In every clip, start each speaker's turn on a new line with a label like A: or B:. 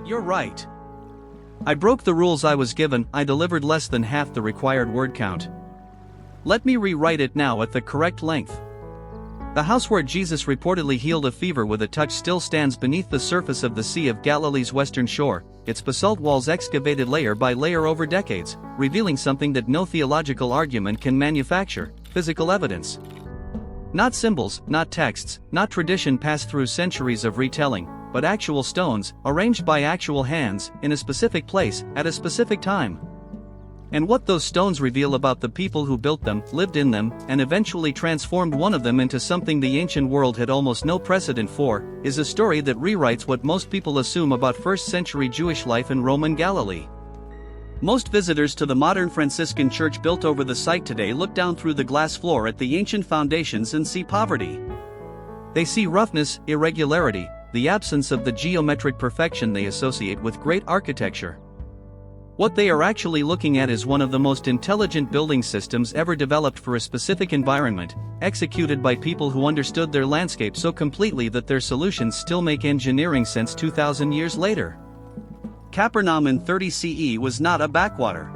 A: You're right. I broke the rules I was given. I delivered less than half the required word count. Let me rewrite it now at the correct length. The house where Jesus reportedly healed a fever with a touch still stands beneath the surface of the Sea of Galilee's western shore, its basalt walls excavated layer by layer over decades, revealing something that no theological argument can manufacture: physical evidence. Not symbols, not texts, not tradition passed through centuries of retelling, but actual stones, arranged by actual hands, in a specific place, at a specific time. And what those stones reveal about the people who built them, lived in them, and eventually transformed one of them into something the ancient world had almost no precedent for, is a story that rewrites what most people assume about first-century Jewish life in Roman Galilee. Most visitors to the modern Franciscan church built over the site today look down through the glass floor at the ancient foundations and see poverty. They see roughness, irregularity, the absence of the geometric perfection they associate with great architecture. What they are actually looking at is one of the most intelligent building systems ever developed for a specific environment, executed by people who understood their landscape so completely that their solutions still make engineering sense 2,000 years later. Capernaum in 30 CE was not a backwater.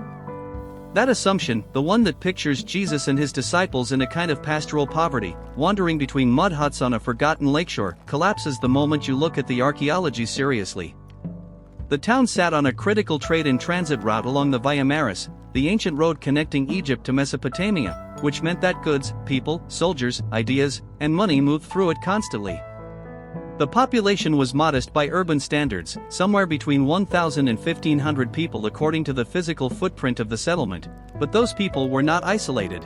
A: That assumption, the one that pictures Jesus and his disciples in a kind of pastoral poverty, wandering between mud huts on a forgotten lakeshore, collapses the moment you look at the archaeology seriously. The town sat on a critical trade and transit route along the Via Maris, the ancient road connecting Egypt to Mesopotamia, which meant that goods, people, soldiers, ideas, and money moved through it constantly. The population was modest by urban standards, somewhere between 1,000 and 1,500 people according to the physical footprint of the settlement, but those people were not isolated.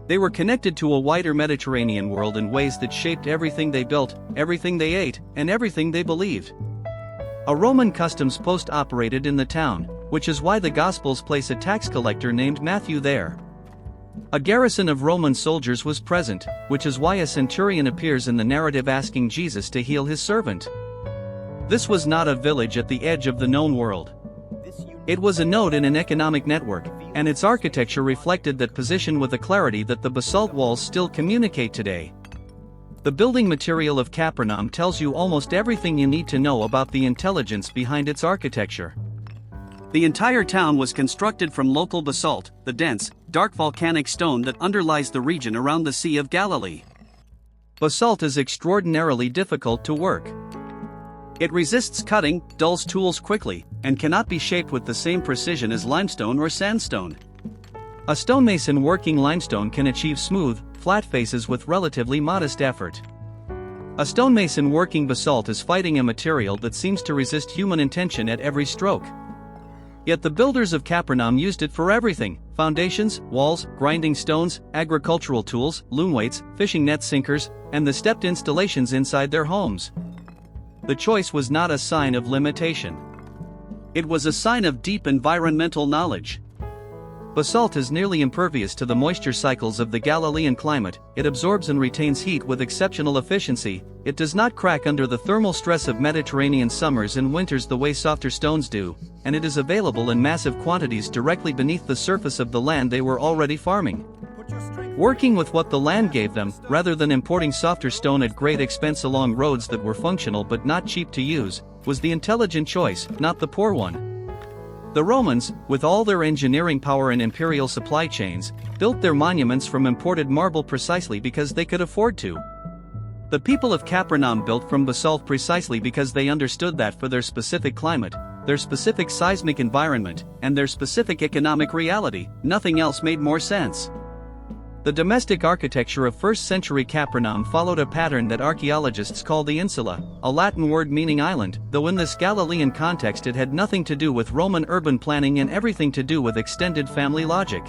A: They were connected to a wider Mediterranean world in ways that shaped everything they built, everything they ate, and everything they believed. A Roman customs post operated in the town, which is why the Gospels place a tax collector named Matthew there. A garrison of Roman soldiers was present, which is why a centurion appears in the narrative asking Jesus to heal his servant. This was not a village at the edge of the known world. It was a node in an economic network, and its architecture reflected that position with a clarity that the basalt walls still communicate today. The building material of Capernaum tells you almost everything you need to know about the intelligence behind its architecture. The entire town was constructed from local basalt, the dense, dark volcanic stone that underlies the region around the Sea of Galilee. Basalt is extraordinarily difficult to work. It resists cutting, dulls tools quickly, and cannot be shaped with the same precision as limestone or sandstone. A stonemason working limestone can achieve smooth, flat faces with relatively modest effort. A stonemason working basalt is fighting a material that seems to resist human intention at every stroke. Yet the builders of Capernaum used it for everything: foundations, walls, grinding stones, agricultural tools, loom weights, fishing net sinkers, and the stepped installations inside their homes. The choice was not a sign of limitation. It was a sign of deep environmental knowledge. Basalt is nearly impervious to the moisture cycles of the Galilean climate, it absorbs and retains heat with exceptional efficiency, it does not crack under the thermal stress of Mediterranean summers and winters the way softer stones do, and it is available in massive quantities directly beneath the surface of the land they were already farming. Working with what the land gave them, rather than importing softer stone at great expense along roads that were functional but not cheap to use, was the intelligent choice, not the poor one. The Romans, with all their engineering power and imperial supply chains, built their monuments from imported marble precisely because they could afford to. The people of Capernaum built from basalt precisely because they understood that for their specific climate, their specific seismic environment, and their specific economic reality, nothing else made more sense. The domestic architecture of first-century Capernaum followed a pattern that archaeologists call the insula, a Latin word meaning island, though in this Galilean context it had nothing to do with Roman urban planning and everything to do with extended family logic.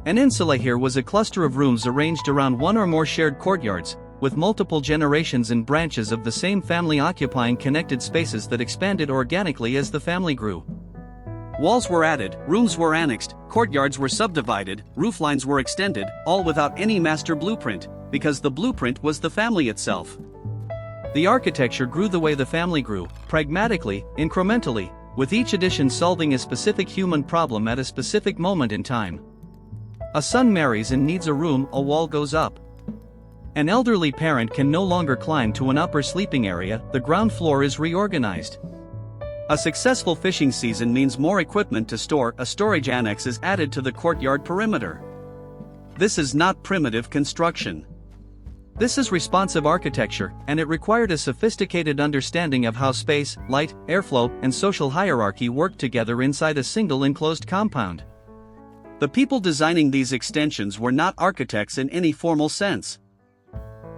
A: An insula here was a cluster of rooms arranged around one or more shared courtyards, with multiple generations and branches of the same family occupying connected spaces that expanded organically as the family grew. Walls were added, rooms were annexed, courtyards were subdivided, rooflines were extended, all without any master blueprint, because the blueprint was the family itself. The architecture grew the way the family grew, pragmatically, incrementally, with each addition solving a specific human problem at a specific moment in time. A son marries and needs a room, a wall goes up. An elderly parent can no longer climb to an upper sleeping area, the ground floor is reorganized. A successful fishing season means more equipment to store. A storage annex is added to the courtyard perimeter. This is not primitive construction. This is responsive architecture, and it required a sophisticated understanding of how space, light, airflow, and social hierarchy worked together inside a single enclosed compound. The people designing these extensions were not architects in any formal sense.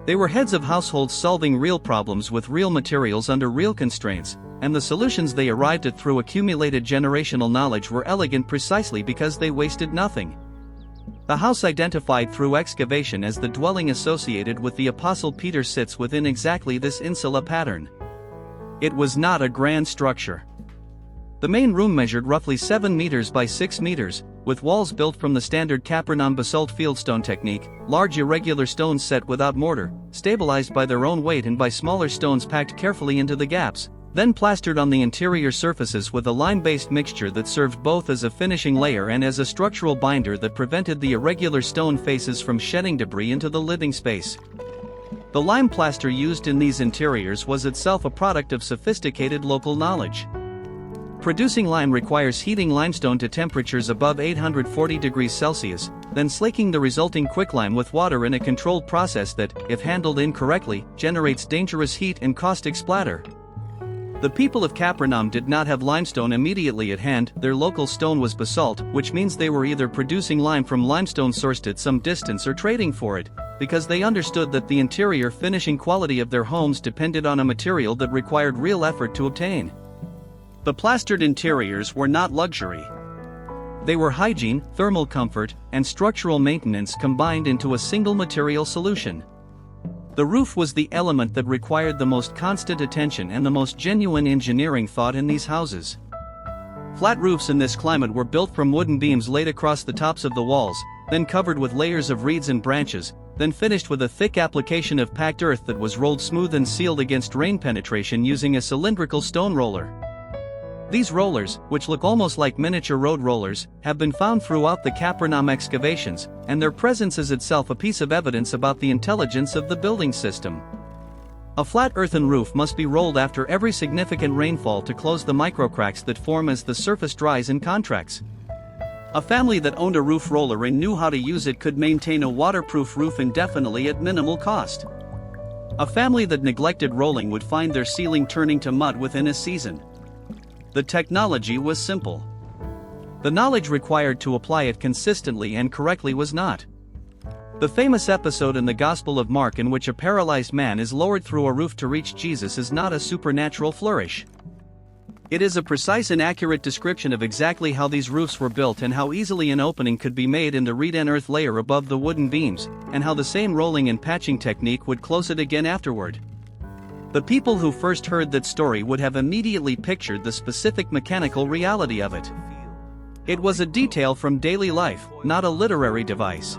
A: They were heads of households solving real problems with real materials under real constraints, and the solutions they arrived at through accumulated generational knowledge were elegant precisely because they wasted nothing. The house identified through excavation as the dwelling associated with the Apostle Peter sits within exactly this insula pattern. It was not a grand structure. The main room measured roughly 7 meters by 6 meters, with walls built from the standard Capernaum basalt fieldstone technique, large irregular stones set without mortar, stabilized by their own weight and by smaller stones packed carefully into the gaps, then plastered on the interior surfaces with a lime-based mixture that served both as a finishing layer and as a structural binder that prevented the irregular stone faces from shedding debris into the living space. The lime plaster used in these interiors was itself a product of sophisticated local knowledge. Producing lime requires heating limestone to temperatures above 840 degrees Celsius, then slaking the resulting quicklime with water in a controlled process that, if handled incorrectly, generates dangerous heat and caustic splatter. The people of Capernaum did not have limestone immediately at hand. Their local stone was basalt, which means they were either producing lime from limestone sourced at some distance or trading for it, because they understood that the interior finishing quality of their homes depended on a material that required real effort to obtain. The plastered interiors were not luxury. They were hygiene, thermal comfort, and structural maintenance combined into a single material solution. The roof was the element that required the most constant attention and the most genuine engineering thought in these houses. Flat roofs in this climate were built from wooden beams laid across the tops of the walls, then covered with layers of reeds and branches, then finished with a thick application of packed earth that was rolled smooth and sealed against rain penetration using a cylindrical stone roller. These rollers, which look almost like miniature road rollers, have been found throughout the Capernaum excavations, and their presence is itself a piece of evidence about the intelligence of the building system. A flat earthen roof must be rolled after every significant rainfall to close the microcracks that form as the surface dries and contracts. A family that owned a roof roller and knew how to use it could maintain a waterproof roof indefinitely at minimal cost. A family that neglected rolling would find their ceiling turning to mud within a season. The technology was simple. The knowledge required to apply it consistently and correctly was not. The famous episode in the Gospel of Mark in which a paralyzed man is lowered through a roof to reach Jesus is not a supernatural flourish. It is a precise and accurate description of exactly how these roofs were built and how easily an opening could be made in the reed and earth layer above the wooden beams, and how the same rolling and patching technique would close it again afterward. The people who first heard that story would have immediately pictured the specific mechanical reality of it. It was a detail from daily life, not a literary device.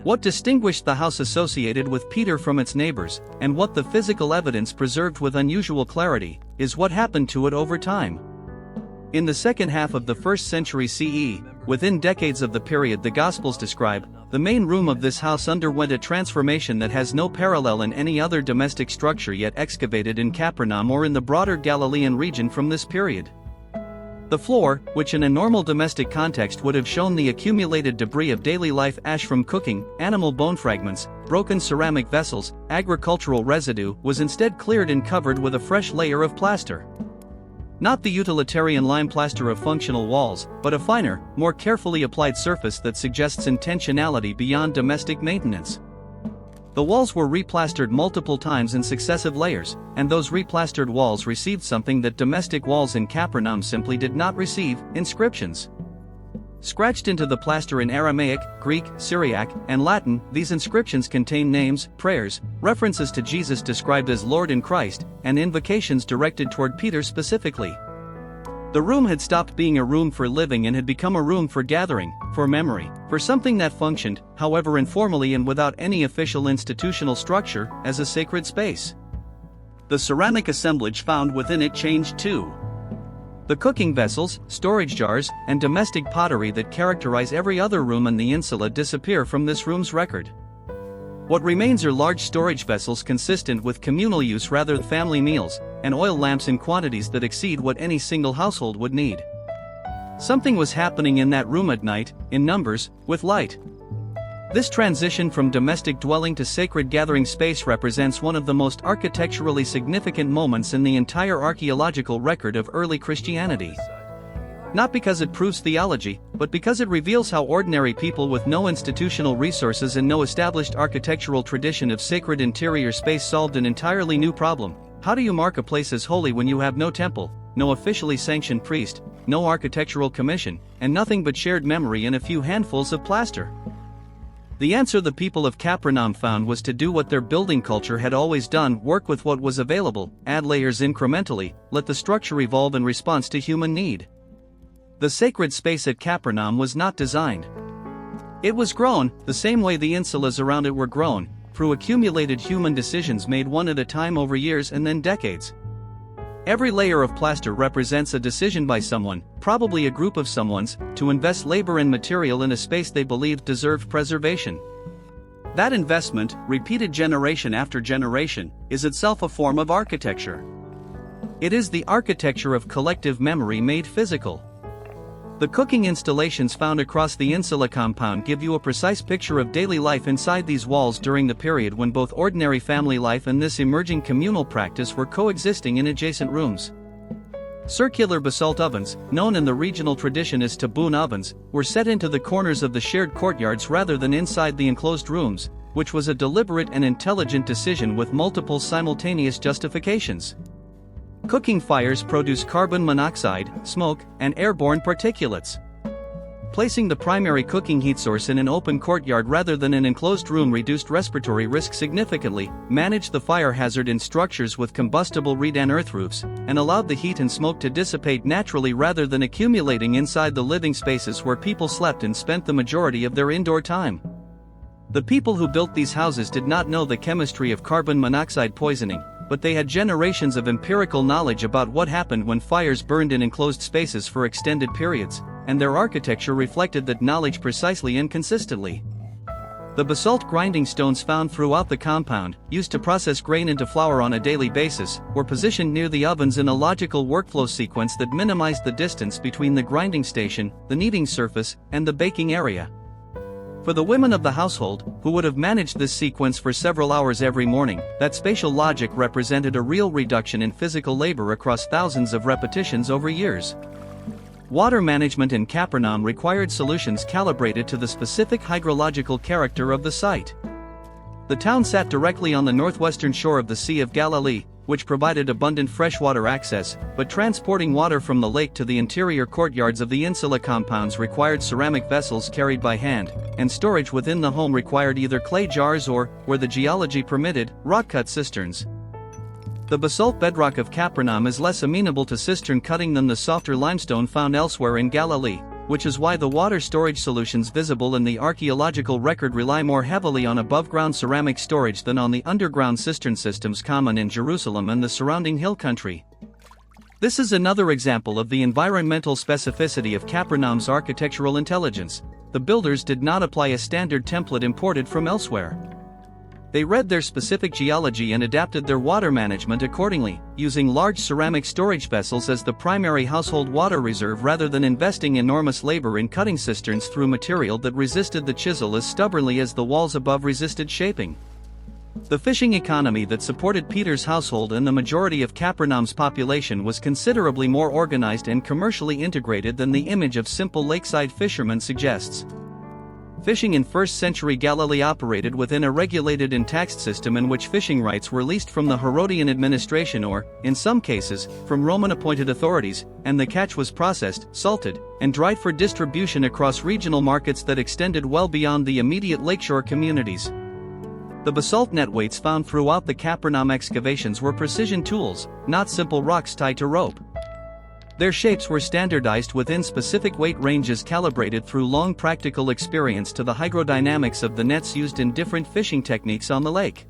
A: What distinguished the house associated with Peter from its neighbors, and what the physical evidence preserved with unusual clarity, is what happened to it over time. In the second half of the 1st century CE, within decades of the period the Gospels describe, the main room of this house underwent a transformation that has no parallel in any other domestic structure yet excavated in Capernaum or in the broader Galilean region from this period. The floor, which in a normal domestic context would have shown the accumulated debris of daily life, ash from cooking, animal bone fragments, broken ceramic vessels, agricultural residue, was instead cleared and covered with a fresh layer of plaster. Not the utilitarian lime plaster of functional walls, but a finer, more carefully applied surface that suggests intentionality beyond domestic maintenance. The walls were replastered multiple times in successive layers, and those replastered walls received something that domestic walls in Capernaum simply did not receive: inscriptions. Scratched into the plaster in Aramaic, Greek, Syriac, and Latin, these inscriptions contain names, prayers, references to Jesus described as Lord and Christ, and invocations directed toward Peter specifically. The room had stopped being a room for living and had become a room for gathering, for memory, for something that functioned, however informally and without any official institutional structure, as a sacred space. The ceramic assemblage found within it changed too. The cooking vessels, storage jars, and domestic pottery that characterize every other room in the insula disappear from this room's record. What remains are large storage vessels consistent with communal use rather than family meals, and oil lamps in quantities that exceed what any single household would need. Something was happening in that room at night, in numbers, with light. This transition from domestic dwelling to sacred gathering space represents one of the most architecturally significant moments in the entire archaeological record of early Christianity. Not because it proves theology, but because it reveals how ordinary people with no institutional resources and no established architectural tradition of sacred interior space solved an entirely new problem. How do you mark a place as holy when you have no temple, no officially sanctioned priest, no architectural commission, and nothing but shared memory and a few handfuls of plaster? The answer the people of Capernaum found was to do what their building culture had always done: work with what was available, add layers incrementally, let the structure evolve in response to human need. The sacred space at Capernaum was not designed. It was grown, the same way the insulas around it were grown, through accumulated human decisions made one at a time over years and then decades. Every layer of plaster represents a decision by someone, probably a group of someone's, to invest labor and material in a space they believed deserved preservation. That investment, repeated generation after generation, is itself a form of architecture. It is the architecture of collective memory made physical. The cooking installations found across the insula compound give you a precise picture of daily life inside these walls during the period when both ordinary family life and this emerging communal practice were coexisting in adjacent rooms. Circular basalt ovens, known in the regional tradition as tabboune ovens, were set into the corners of the shared courtyards rather than inside the enclosed rooms, which was a deliberate and intelligent decision with multiple simultaneous justifications. Cooking fires produce carbon monoxide, smoke, and airborne particulates. Placing the primary cooking heat source in an open courtyard rather than an enclosed room reduced respiratory risk significantly, managed the fire hazard in structures with combustible reed and earth roofs, and allowed the heat and smoke to dissipate naturally rather than accumulating inside the living spaces where people slept and spent the majority of their indoor time. The people who built these houses did not know the chemistry of carbon monoxide poisoning, but they had generations of empirical knowledge about what happened when fires burned in enclosed spaces for extended periods, and their architecture reflected that knowledge precisely and consistently. The basalt grinding stones found throughout the compound, used to process grain into flour on a daily basis, were positioned near the ovens in a logical workflow sequence that minimized the distance between the grinding station, the kneading surface, and the baking area. For the women of the household, who would have managed this sequence for several hours every morning, that spatial logic represented a real reduction in physical labor across thousands of repetitions over years. Water management in Capernaum required solutions calibrated to the specific hydrological character of the site. The town sat directly on the northwestern shore of the Sea of Galilee, which provided abundant freshwater access, but transporting water from the lake to the interior courtyards of the insula compounds required ceramic vessels carried by hand, and storage within the home required either clay jars or, where the geology permitted, rock-cut cisterns. The basalt bedrock of Capernaum is less amenable to cistern cutting than the softer limestone found elsewhere in Galilee, which is why the water storage solutions visible in the archaeological record rely more heavily on above-ground ceramic storage than on the underground cistern systems common in Jerusalem and the surrounding hill country. This is another example of the environmental specificity of Capernaum's architectural intelligence. The builders did not apply a standard template imported from elsewhere. They read their specific geology and adapted their water management accordingly, using large ceramic storage vessels as the primary household water reserve rather than investing enormous labor in cutting cisterns through material that resisted the chisel as stubbornly as the walls above resisted shaping. The fishing economy that supported Peter's household and the majority of Capernaum's population was considerably more organized and commercially integrated than the image of simple lakeside fishermen suggests. Fishing in 1st century Galilee operated within a regulated and taxed system in which fishing rights were leased from the Herodian administration or, in some cases, from Roman-appointed authorities, and the catch was processed, salted, and dried for distribution across regional markets that extended well beyond the immediate lakeshore communities. The basalt net weights found throughout the Capernaum excavations were precision tools, not simple rocks tied to rope. Their shapes were standardized within specific weight ranges calibrated through long practical experience to the hydrodynamics of the nets used in different fishing techniques on the lake.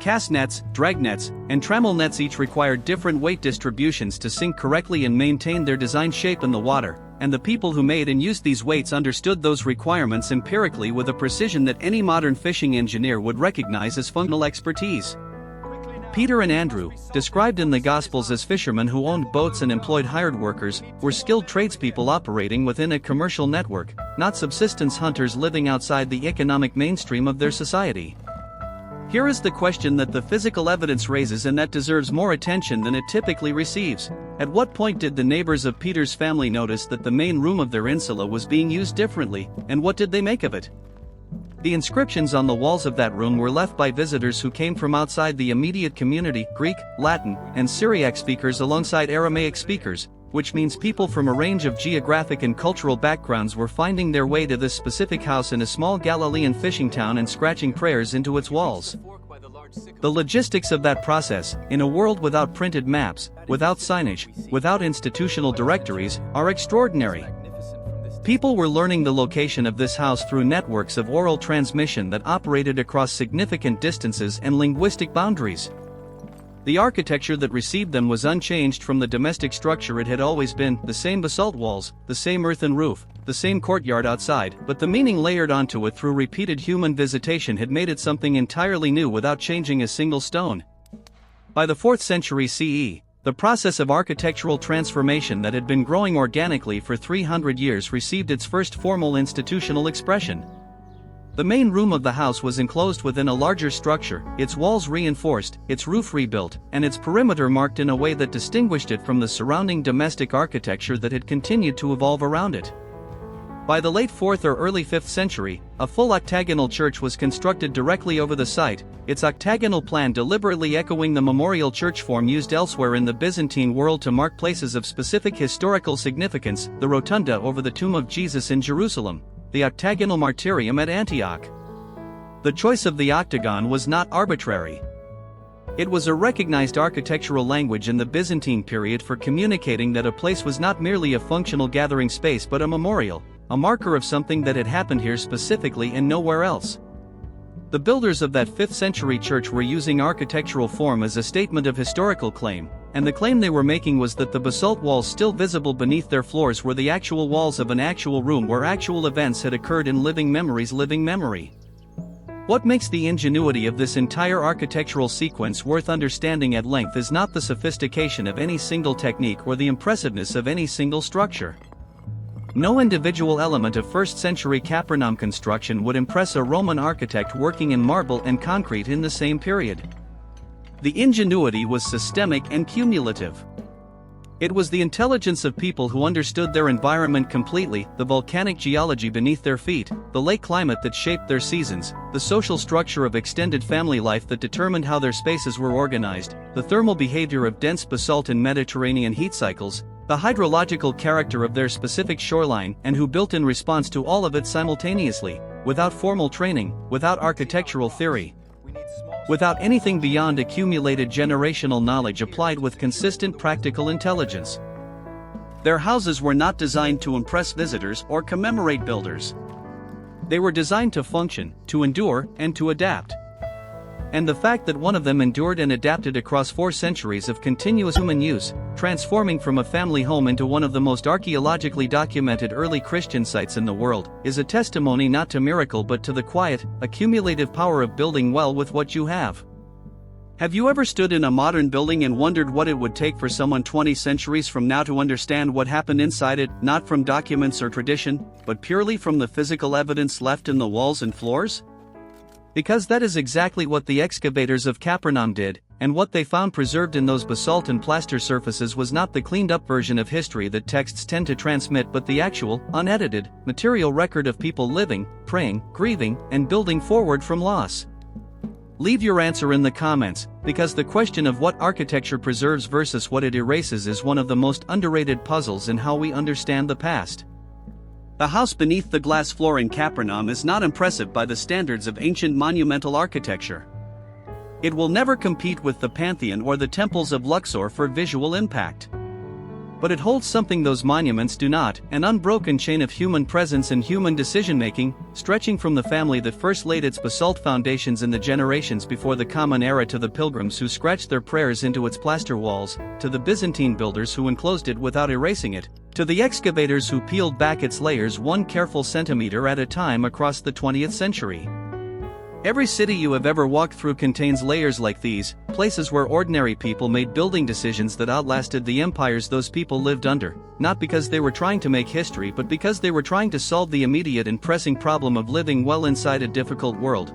A: Cast nets, drag nets, and trammel nets each required different weight distributions to sink correctly and maintain their designed shape in the water, and the people who made and used these weights understood those requirements empirically with a precision that any modern fishing engineer would recognize as functional expertise. Peter and Andrew, described in the Gospels as fishermen who owned boats and employed hired workers, were skilled tradespeople operating within a commercial network, not subsistence hunters living outside the economic mainstream of their society. Here is the question that the physical evidence raises and that deserves more attention than it typically receives. At what point did the neighbors of Peter's family notice that the main room of their insula was being used differently, and what did they make of it? The inscriptions on the walls of that room were left by visitors who came from outside the immediate community, Greek, Latin, and Syriac speakers alongside Aramaic speakers, which means people from a range of geographic and cultural backgrounds were finding their way to this specific house in a small Galilean fishing town and scratching prayers into its walls. The logistics of that process, in a world without printed maps, without signage, without institutional directories, are extraordinary. People were learning the location of this house through networks of oral transmission that operated across significant distances and linguistic boundaries. The architecture that received them was unchanged from the domestic structure it had always been, the same basalt walls, the same earthen roof, the same courtyard outside, but the meaning layered onto it through repeated human visitation had made it something entirely new without changing a single stone. By the 4th century CE, the process of architectural transformation that had been growing organically for 300 years received its first formal institutional expression. The main room of the house was enclosed within a larger structure, its walls reinforced, its roof rebuilt, and its perimeter marked in a way that distinguished it from the surrounding domestic architecture that had continued to evolve around it. By the late 4th or early 5th century, a full octagonal church was constructed directly over the site, its octagonal plan deliberately echoing the memorial church form used elsewhere in the Byzantine world to mark places of specific historical significance, the rotunda over the tomb of Jesus in Jerusalem, the octagonal martyrium at Antioch. The choice of the octagon was not arbitrary. It was a recognized architectural language in the Byzantine period for communicating that a place was not merely a functional gathering space but a memorial, a marker of something that had happened here specifically and nowhere else. The builders of that 5th century church were using architectural form as a statement of historical claim, and the claim they were making was that the basalt walls still visible beneath their floors were the actual walls of an actual room where actual events had occurred in living memories. Living memory. What makes the ingenuity of this entire architectural sequence worth understanding at length is not the sophistication of any single technique or the impressiveness of any single structure. No individual element of 1st century Capernaum construction would impress a Roman architect working in marble and concrete in the same period. The ingenuity was systemic and cumulative. It was the intelligence of people who understood their environment completely, the volcanic geology beneath their feet, the lake climate that shaped their seasons, the social structure of extended family life that determined how their spaces were organized, the thermal behavior of dense basalt in Mediterranean heat cycles, the hydrological character of their specific shoreline, and who built in response to all of it simultaneously, without formal training, without architectural theory, without anything beyond accumulated generational knowledge applied with consistent practical intelligence. Their houses were not designed to impress visitors or commemorate builders. They were designed to function, to endure, and to adapt. And the fact that one of them endured and adapted across 4 centuries of continuous human use, transforming from a family home into one of the most archaeologically documented early Christian sites in the world, is a testimony not to miracle but to the quiet, accumulative power of building well with what you have. Have you ever stood in a modern building and wondered what it would take for someone 20 centuries from now to understand what happened inside it, not from documents or tradition, but purely from the physical evidence left in the walls and floors? Because that is exactly what the excavators of Capernaum did, and what they found preserved in those basalt and plaster surfaces was not the cleaned-up version of history that texts tend to transmit but the actual, unedited, material record of people living, praying, grieving, and building forward from loss. Leave your answer in the comments, because the question of what architecture preserves versus what it erases is one of the most underrated puzzles in how we understand the past. The house beneath the glass floor in Capernaum is not impressive by the standards of ancient monumental architecture. It will never compete with the Pantheon or the temples of Luxor for visual impact. But it holds something those monuments do not, an unbroken chain of human presence and human decision-making, stretching from the family that first laid its basalt foundations in the generations before the Common Era to the pilgrims who scratched their prayers into its plaster walls, to the Byzantine builders who enclosed it without erasing it, to the excavators who peeled back its layers one careful centimeter at a time across the 20th century. Every city you have ever walked through contains layers like these, places where ordinary people made building decisions that outlasted the empires those people lived under, not because they were trying to make history but because they were trying to solve the immediate and pressing problem of living well inside a difficult world.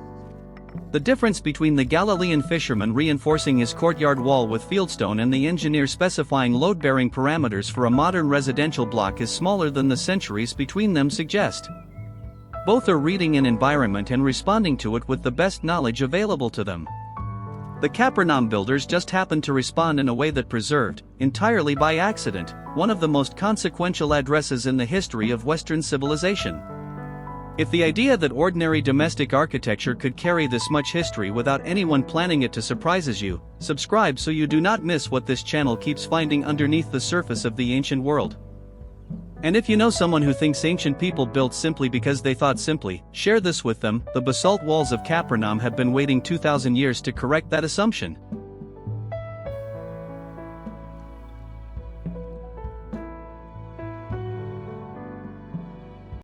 A: The difference between the Galilean fisherman reinforcing his courtyard wall with fieldstone and the engineer specifying load-bearing parameters for a modern residential block is smaller than the centuries between them suggest. Both are reading an environment and responding to it with the best knowledge available to them. The Capernaum builders just happened to respond in a way that preserved, entirely by accident, one of the most consequential addresses in the history of Western civilization. If the idea that ordinary domestic architecture could carry this much history without anyone planning it to surprises you, subscribe so you do not miss what this channel keeps finding underneath the surface of the ancient world. And if you know someone who thinks ancient people built simply because they thought simply, share this with them. The basalt walls of Capernaum have been waiting 2,000 years to correct that assumption.